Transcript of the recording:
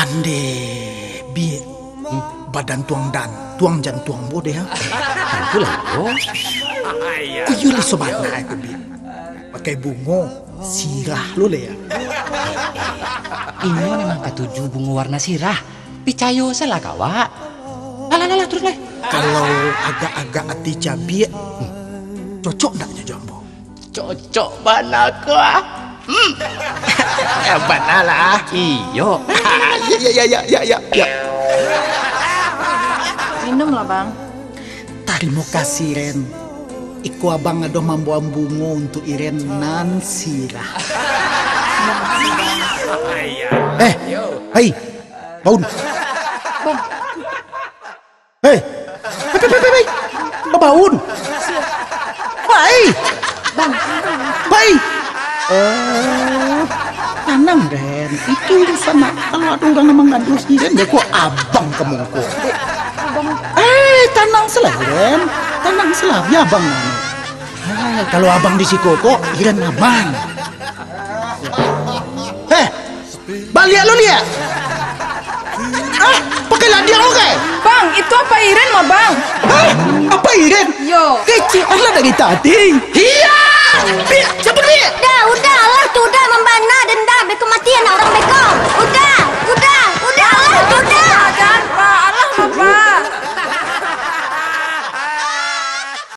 Ande bi badan tuang jan tuang bode ha. Itu lah yo. Kuyuli sobat na aku bi. Pakai bungo sirah lo le ya. Ini memang ketujuh bunga warna sirah. Picayo salah kawa. Alah terus lah. Kalau agak-agak ati cabi, cocok enggaknya jambo? Cocok banget kok. Benar lah. Iyo. Ya. Minum lah bang. Terima kasih Ren. Iku abang ada membawa bunga untuk Iren nan sirah. Hei, Baun. Bang. Hei, Baun. Hei, Bang. hei. Tenang Ren. Itu urusan kalau ada orang memang ngadu Iren, ya kok abang kamu kok. Tenang selah Ren. Tenang selah, ya abang. Kalau abang di Sikoko, Iren aman. Balik lo lihat. Pakailah dia oke. Bang, itu apa Iren mah bang? Apa Iren? Yo. Kecil lah dari tadi. Iya.